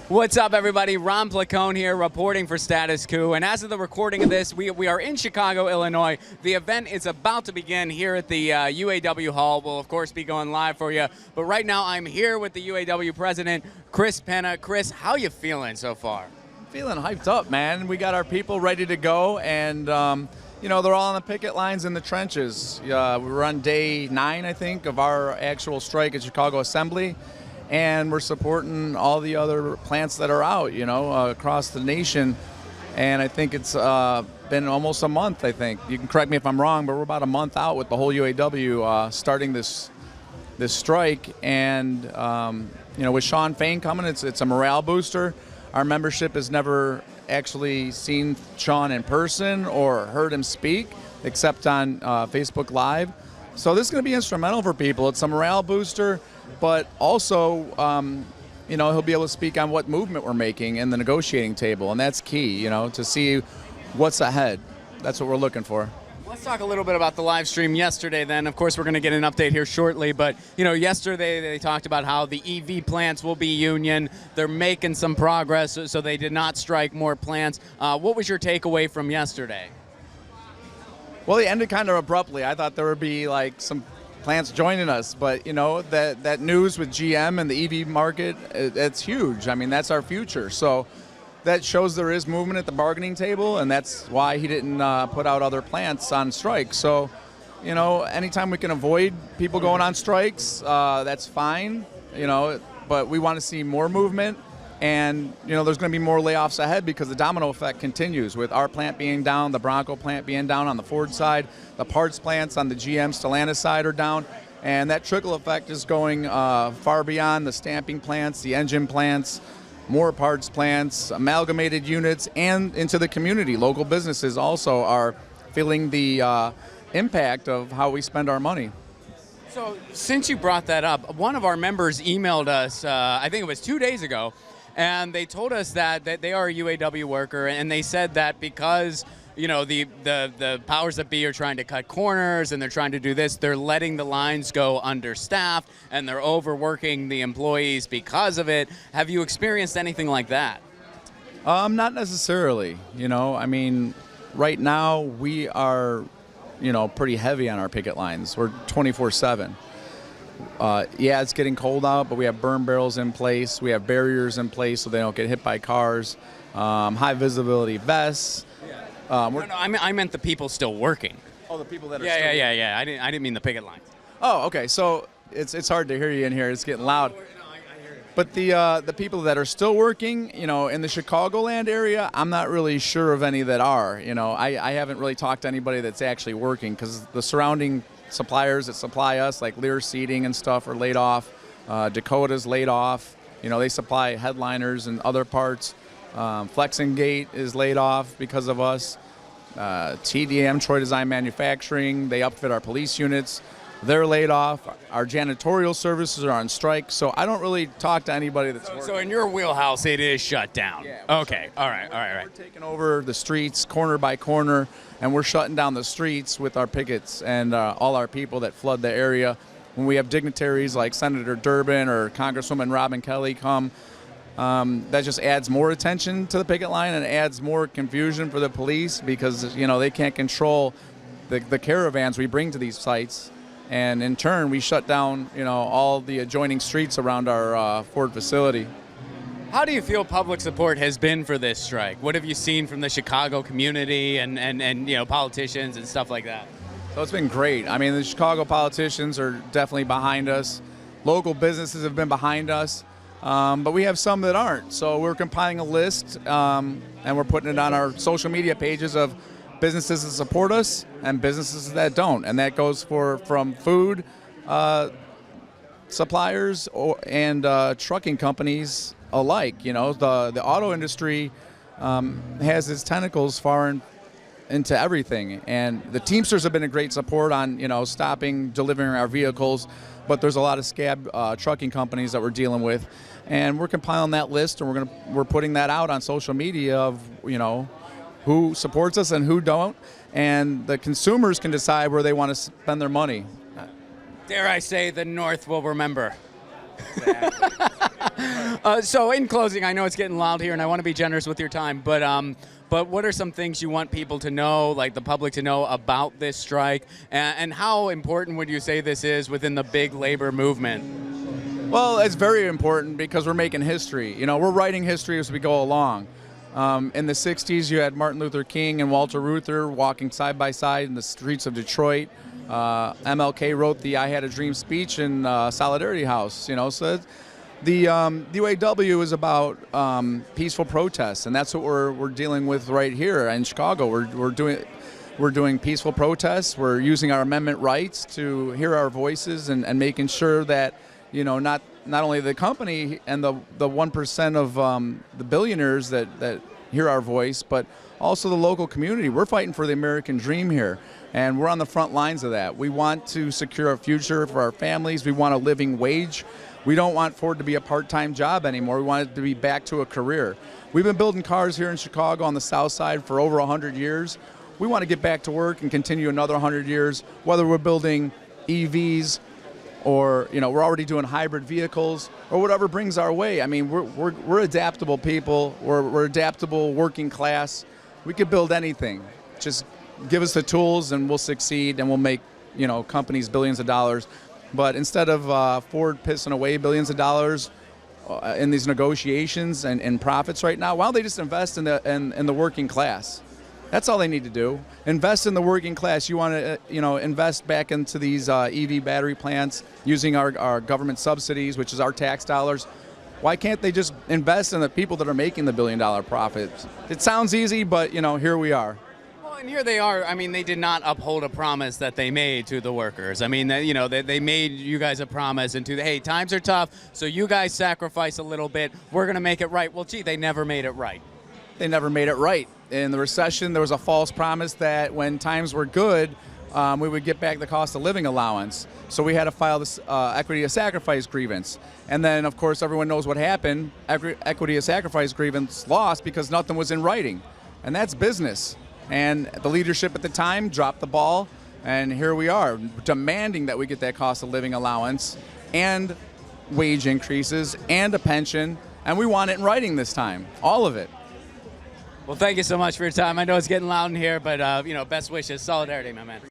What's up, everybody? Ron Placone here, reporting for Status Coup. And as of the recording of this, we are in Chicago, Illinois. The event is about to begin here at the UAW Hall. We'll, of course, be going live for you. But right now, I'm here with the UAW president, Chris Penna. Chris, how you feeling so far? I'm feeling hyped up, man. We got our people ready to go, and you know, they're all on the picket lines in the trenches. We're on day 9, I think, of our actual strike at Chicago Assembly. And we're supporting all the other plants that are out, you know, across the nation. And I think it's been almost a month, I think. You can correct me if I'm wrong, but we're about a month out with the whole UAW starting this strike. And, you know, with Shawn Fain coming, it's a morale booster. Our membership has never actually seen Shawn in person or heard him speak, except on Facebook Live. So this is going to be instrumental for people. It's a morale booster. But also, you know, he'll be able to speak on what movement we're making in the negotiating table, and that's key, you know, to see what's ahead. That's what we're looking for. Let's talk a little bit about the live stream yesterday then. Of course, we're going to get an update here shortly, but, you know, yesterday they talked about how the EV plants will be union. They're making some progress, so they did not strike more plants. What was your takeaway from yesterday? Well, they ended kind of abruptly. I thought there would be, like, some plants joining us, but you know, that news with GM and the EV market, it's huge. I mean, that's our future. So that shows there is movement at the bargaining table, and that's why he didn't put out other plants on strike. So, you know, anytime we can avoid people going on strikes, that's fine, you know, but we want to see more movement. And, you know, there's going to be more layoffs ahead because the domino effect continues with our plant being down, the Bronco plant being down on the Ford side, the parts plants on the GM Stellantis side are down, and that trickle effect is going far beyond the stamping plants, the engine plants, more parts plants, amalgamated units, and into the community. Local businesses also are feeling the impact of how we spend our money. So since you brought that up, one of our members emailed us, I think it was 2 days ago, and they told us that they are a UAW worker, and they said that because, you know, the powers that be are trying to cut corners and they're trying to do this, they're letting the lines go understaffed and they're overworking the employees because of it. Have you experienced anything like that? Not necessarily. You know, I mean, right now we are, you know, pretty heavy on our picket lines. We're 24/7. Yeah, it's getting cold out, but we have burn barrels in place. We have barriers in place so they don't get hit by cars. High visibility vests. No, I meant the people still working. Oh, the people that are Yeah. I didn't mean the picket lines. Oh, okay. So it's hard to hear you in here. It's getting loud. But the people that are still working, you know, in the Chicagoland area, I'm not really sure of any that are. You know, I haven't really talked to anybody that's actually working because the surrounding suppliers that supply us, like Lear Seating and stuff, are laid off. Dakota's laid off. You know, they supply headliners and other parts. Flexingate is laid off because of us. TDM, Troy Design Manufacturing, they upfit our police units. They're laid off. Our janitorial services are on strike. So I don't really talk to anybody that's working. So in your wheelhouse, it is shut down. Yeah, okay. All right. We're taking over the streets corner by corner, and we're shutting down the streets with our pickets and all our people that flood the area. When we have dignitaries like Senator Durbin or Congresswoman Robin Kelly come, that just adds more attention to the picket line and adds more confusion for the police because, you know, they can't control the caravans we bring to these sites. And in turn, we shut down, you know, all the adjoining streets around our Ford facility. How do you feel public support has been for this strike? What have you seen from the Chicago community and you know, politicians and stuff like that? So it's been great. I mean, the Chicago politicians are definitely behind us. Local businesses have been behind us, but we have some that aren't. So we're compiling a list, and we're putting it on our social media pages of businesses that support us and businesses that don't, and that goes from food suppliers and trucking companies alike. You know, the auto industry has its tentacles far into everything, and the Teamsters have been a great support on, you know, stopping delivering our vehicles, but there's a lot of scab trucking companies that we're dealing with, and we're compiling that list, and we're putting that out on social media of, you know, who supports us and who don't, and the consumers can decide where they want to spend their money. Dare I say, the North will remember. Exactly. So in closing, I know it's getting loud here, and I want to be generous with your time, but what are some things you want people to know, like the public to know about this strike, and how important would you say this is within the big labor movement? Well, it's very important because we're making history. You know, we're writing history as we go along. In the 60s, you had Martin Luther King and Walter Reuther walking side by side in the streets of Detroit. MLK wrote the I Had a Dream speech in Solidarity House, you know, so the UAW is about peaceful protests, and that's what we're dealing with right here in Chicago. We're doing peaceful protests. We're using our amendment rights to hear our voices and making sure that, you know, not only the company and the 1% of the billionaires that hear our voice, but also the local community. We're fighting for the American dream here, and we're on the front lines of that. We want to secure a future for our families. We want a living wage. We don't want Ford to be a part-time job anymore. We want it to be back to a career. We've been building cars here in Chicago on the south side for over 100 years. We want to get back to work and continue another 100 years, whether we're building EVs or, you know, we're already doing hybrid vehicles or whatever brings our way. I mean, we're adaptable people. We're adaptable working class. We could build anything. Just give us the tools and we'll succeed, and we'll make, you know, companies billions of dollars. But instead of Ford pissing away billions of dollars in these negotiations and profits right now, why don't they just invest in the working class? That's all they need to do. Invest in the working class. You want to, you know, invest back into these EV battery plants using our government subsidies, which is our tax dollars. Why can't they just invest in the people that are making the billion-dollar profits? It sounds easy, but, you know, here we are. And here they are. I mean, they did not uphold a promise that they made to the workers. I mean, you know, they made you guys a promise and hey, times are tough, so you guys sacrifice a little bit. We're going to make it right. Well, gee, they never made it right. They never made it right. In the recession, there was a false promise that when times were good, we would get back the cost of living allowance. So we had to file this equity of sacrifice grievance. And then, of course, everyone knows what happened. Equity of sacrifice grievance lost because nothing was in writing. And that's business. And the leadership at the time dropped the ball, and here we are, demanding that we get that cost of living allowance and wage increases and a pension, and we want it in writing this time, all of it. Well, thank you so much for your time. I know it's getting loud in here, but, you know, best wishes. Solidarity, my man.